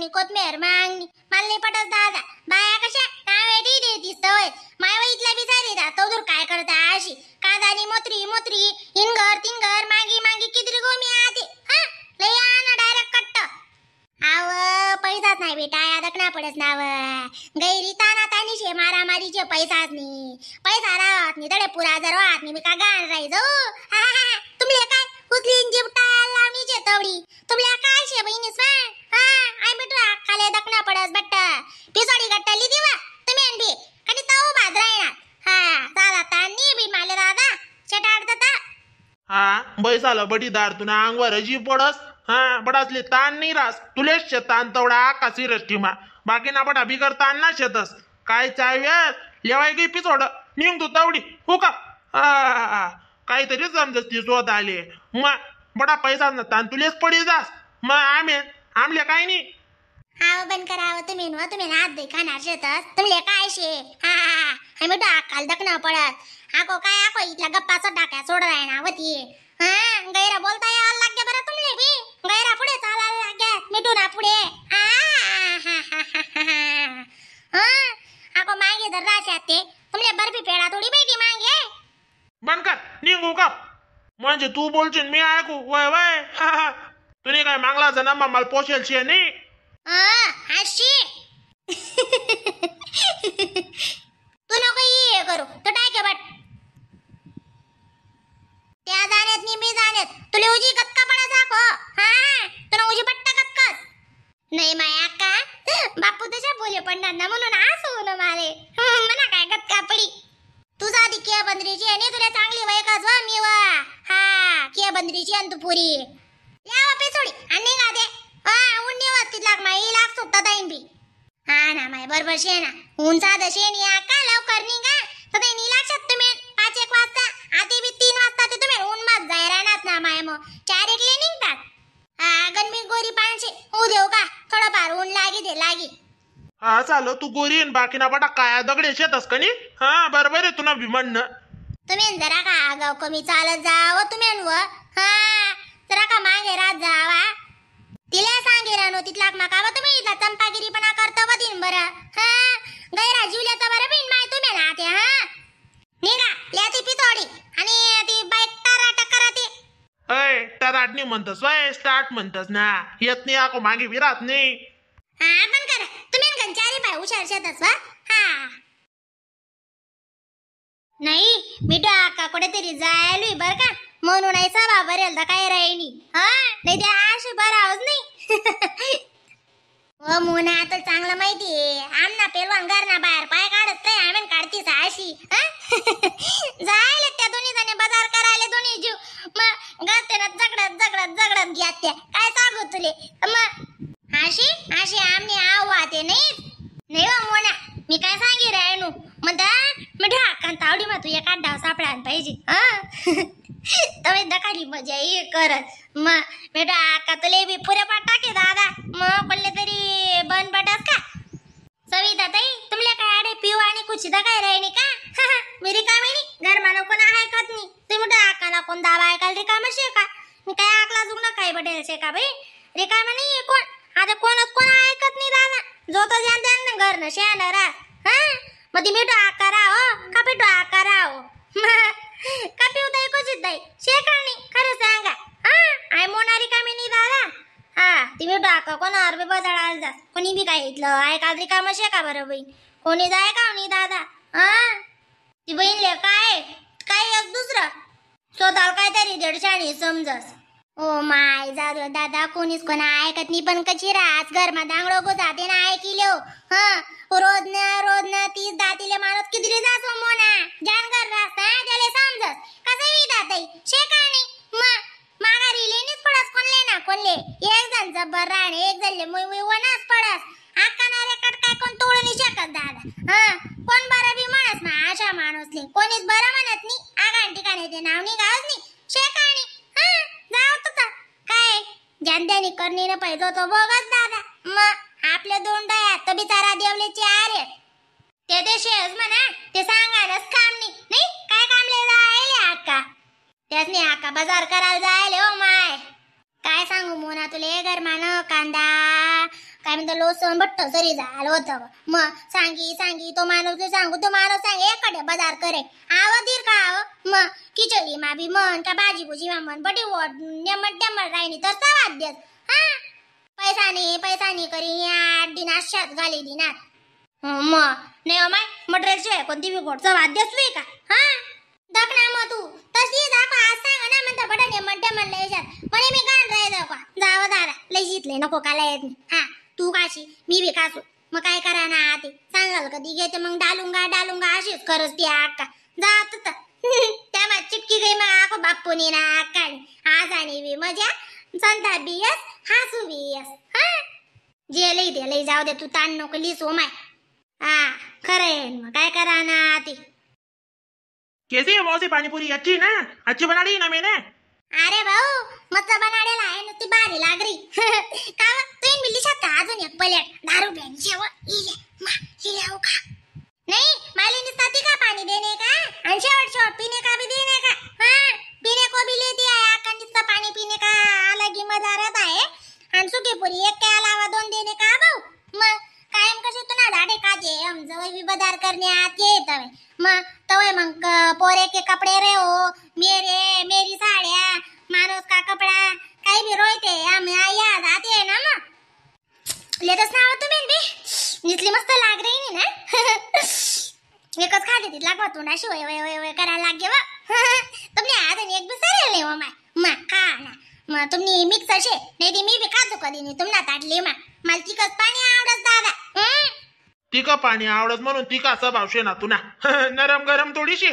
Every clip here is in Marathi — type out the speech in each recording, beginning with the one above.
मागणी कोथमेर मागणी मला नाही पटत दादा बाया कशा नावेटी देती सवय माय इथला बी सारी दा तो दूर काय करता अशी कांदानी मोत्री मोत्री हिंगर तिंगर मागी मागी किती गोमी आते हा लय आना डायरेक्ट कट्ट आव पैसाच नाही बेटा अडकना पडत नाव गैरी ताना तानी शे मारा मारीचे पैसाच नाही पैसा राहत नाही तडे पुरा जर वाहत नाही मी का गाण राहायचो तुमले काय उचली जिबटा लावणीचे तवडी तुमल्या काय शे बहिणीस हा आय बेटा खाले दकना पडस बट्ट पिसोडी गट्टली दिवा तुम्ही अनबी कधी ताऊ बाजरायना हा साला तानी बी माले दादा चटाडता हा बैसाला बडीदार तुना अंगवर जी पडस हा बडासले ताण नाही रास तुलेच शेतान तवडा कासी रष्टीमा बाकी ना बडा बिगर ताण ना शेतस काय चाव्यास लेवाय गी पिसोड निघ तू तवडी हो का काहीतरी समजस ती स्वत आले मग बडा पैसा ना ताण तुलेच पडी जास मग आमले काय नाही हाव बंद करावं तुम्ही नात दे खाणार शेतस तुमले काय शे हा आम्ही डाकाल दकना पडत आको काय आको इथला गप्पाचा डाक्या सोड रायना वती हा गैरा बोलता यायला लागे बरं तुमले बी गैरा पुढे चालायला लागे मिठूना पुढे आको मागे दर राशात ते तुमले बर्फी पेडा थोडी बेटी मागे बंद कर निघू का म्हणजे तू बोलशील मी ऐकू वय वय तुने काय मागला जना मला पोषेल शे नाही अशी तू नको ये करू तो टाके बट त्या जाण्यात नी मी जाण्यात तुले उजी गत्का पडा दाखो हा तुला उजी पट्टा गत्कास नाही माया का बापू तुझ्या बोले पडणार ना म्हणून असू न मारे मना काय गत्का पडी तू साधी किया बंदरीची आणि तुला चांगली वय का जो मी वा हा किया बंदरीची आणि तू पुरी या वापे सोडी आणि का दे उन्नी वस्तीत लाग माई लाग सुट्टा दाईन बी हा ना माय बरोबर शे ना ऊन साधं शेण या का लवकर निघा तर ते नी लक्षात तुम्ही 5-1 वाजता आधी बी 3 वाजता ते तुम्ही ऊन मात जाय राहणार ना माय मग 4 एकले निघतात हा गणमी गोरी पाणशे होऊ देऊ का थोडं फार ऊन लागी हा चालो तू गोरी बाकी ना बटा काय दगडे शेतस कनी हा बरोबर आहे तुला भी म्हणणं तुम्ही जरा का आगाव कमी चालत जावं तुम्ही हा जरा का मागे रात जावा तिला सांगे रानो तिथला माकावा तुम्ही इथला चंपागिरीपणा करतो व दिन बरं हा गैरा जीवल्या तर बरं बिन माय तुम्ही ना ते हा निघा याची पितोडी आणि ती बाईक टाराट कराते अय टराटनी म्हणतस वय स्टार्ट म्हणतस ना येत नाही आको मागे विरात नाही हा पण करा तुम्ही गंचारी पाय हुशार शेतच वा हा नाही मिठा आका कुठेतरी जायलोय बर का म्हणून आई सभा भरेल तर काय राहिनी हा नाही ते आशी बरावच नाही ओ मोना तर चांगलं माहितीये आमना पेलवान घरना बाहेर पाय काढत काय आम्ही काढतीस आशी जायले त्या दोन्ही जणे बाजार करायला दोन्ही जीव मग गते ना झगडत घ्या त्या काय सांगू तुले मग आशी आमने आवाते नाही हो मोना मी काय सांगी रायनू म्हणता मिठा आकान तावडी मा तू एका डाव सापडायला पाहिजे तवे दकाली मजा ये करत मग बेटा आका तुले बी पुरे पाट टाके दादा मग पडले तरी बन पटस का सविता ताई तुमले काय आडे पिऊ आणि कुछ दकाय राहिनी का मेरी कामिनी घर मानो कोण आहे कत नाही ते मोठा आकाला कोण दाबा ऐकाल रिकाम शे का मी काय आकला जुगना काय बडेल शे का भाई रिकाम नाही कोण आता कोण ऐकत नाही दादा जो तो जान घर न शेण रा हा मग ती मिठो आकारा हो का पिठो आकारा हो का पिऊ ताई कोचित ताई शेकाणी खरं सांगा हा आय मोनारी कामिनी दादा हा ती मिठो आका कोणावर बी बजाळायला जास कोणी बी काय इथलं ऐकाल रिकाम शेका बरं बाई कोणी जाय का नाही दादा हा ती बहीणले काय एक दुसरं स्वतः काहीतरी दीडशाणी समजस ओ माय जाऊ दादा कोणीच कोणा ऐकत नाही पण कशी रास घरमा दांगडो गो जाते ना ऐकिलो रोज न 30 दातीले माणूस किती जातो मोना जान घर रास त्याले समजस कसं विदा ताई शेकाणी माघारी लेनीच पडस कोणले एक जण जबर राणे एक जणले मुई वनास पडस आकाना रेकट काय कोण तोडू नाही शकत दादा कोण बरं बी म्हणस ना आशा माणूसले कोणीच बरं म्हणत नाही आगान ठिकाणी ते नाव निघावच नाही शेकाणी जाऊ तुझा काय ज्यांनी करणी न पाहिजे तो बघत दादा मग आपल्या दोन डयात तर बिचारा देवलेचे आरे ते देशेच म्हणा ते सांगायलाच काम नाही काय कामले जायले आका त्यासनी आका बाजार करायला जायले ओ माय काय सांगू मोना तुले गरमान कांदा काय म्हणतो लोसन भट्ट सरी झालं होतं मग सांगी तो माणूस सांगे एखाद्या बाजार करे आवधीर का मग खिचडी मा बी मन का भाजी भुजी मा मन बटी वोट नेमट राहिनी तर सवाद देस हा पैसा नाही करी 8 दिन आशात घाली दिनात मग नाही माय मटेरियलशिवाय कोणती बी गोडचा वाद्य असली का हा दखना मग तू तशी दाखवा आज सांग ना म्हणता बटा नेमट म्हणलं याच्यात म्हणे मी गाण राही दाखवा जावं दादा लय जितले नको काला येत नाही हा तू काशी मी बी कासू मग काय करा ना ते सांगाल कधी घेते मग डालूंगा अशीच करस ती अक्का जात त्या मग चिटकी गई मग आको बाप्पूनी ना अक्का आज आणि बी मजा संता बियस हसू बियस हा जे लई जाऊ दे तू ताण नको लिस हो माय हा खरंय मग काय करा ना ते कैसी है मौसी पानीपुरी अच्छी ना अच्छी बना रही ना मैंने अरे भाऊ मस्त बनाडेला आहे नुसती भारी लाग रही का तुम्ही मिली शकता अजून एक प्लेट 10 रुपयांची जेवण खा नहीं माली निस्ताती का पानी देने का और शॉर्ट पीने का भी देने का हाँ पीने को भी लेती है आका निस्ता पानी पीने का अलग ही मजा रहता है और सूखी पूरी एक के अलावा 2 देने का भाऊ मग कायम कसे तुना झाडे काजे हम जवळ भी बाजार करने आते तवे मग तवे मग पोरे के कपड़े रे हो मेरी साड्या माणूस का कपड़ा काही भी रोयते हम याद आते है ना मग लेतच ना तुम्ही बी नितली मस्त लाग रही ना एकच खाते तिथला लागवा शिवाय वय करायला लागे वा तुमने आज एक बी सरेल नाही हो मा खा ना मग तुम्ही मिक्स असे नाही ती मी बी खातो कधी नाही तुम्हाला ताटली मला तिखट पाणी आवडत दादा तिखट पाणी आवडत म्हणून तिखा स्वभावशे ना तुना नरम गरम थोडीशी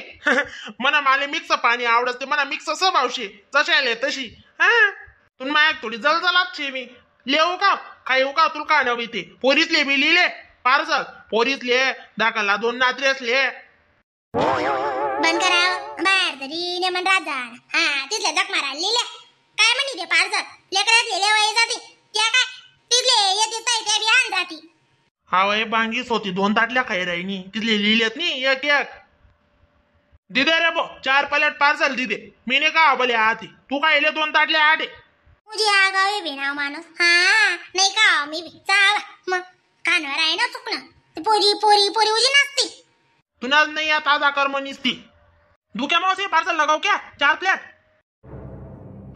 मना माले मिक्स पाणी आवडत ते मना मिक्स स्वभावशे जशाले तशी हा तुन मायक थोडी जलजलात छे मी लेऊ का खाऊ का तुला का नवी ते पोरीसले बी लिहिले पार्सल पोरीसले दाखला 2 नात्रेसले बंद करा बाहेर तरी नेमन राजा हा तिथल्या जख मारा लिहिले काय म्हणी ते पार्सल लेकरात लिहिले वय जाते त्या काय तिथले येते ताई ते बी आण जाती हा वय बांगीस होती 2 ताटल्या खाई राहिनी तिथले लिहिलेत नी एक दिदे रे बो 4 प्लेट पार्सल दिदे मीने का बोले आती तू काय ले 2 ताटल्या आडे मुझे आगावे बिना माणूस हा नाही का मी बी चाल मग कानवर आहे ना चुकणं ते पोरी उजी नसती तुनाच नहीं या ताजा कर्म निसती दुख्या मौसी पार्सल लगाओ क्या 4 प्लेट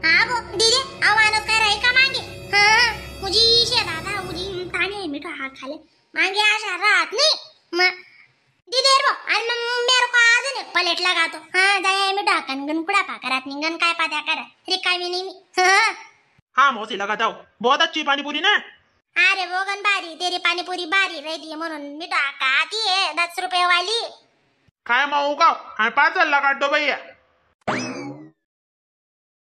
हाँ वो दीदी अब मानस कह रही का मांगे हाँ मुझे इशे दादा मुझे ताने मीठा हाथ खाले मांगे आशा रात नहीं म दीदी रो आज मेरे को आज ने प्लेट लगा तो हाँ जाए मीठा कनगन कुड़ा पाकरात निंगन काय पात्या कर रिकाई में नहीं हाँ हाँ मौसी लगा जाओ बहुत अच्छी पानीपुरी ना अरे वो गन बारी तेरी पानीपुरी बारी रहती है म्हणून मीठा का आती है 10 रुपए वाली काय माऊ का पार्सल लगा दो भैया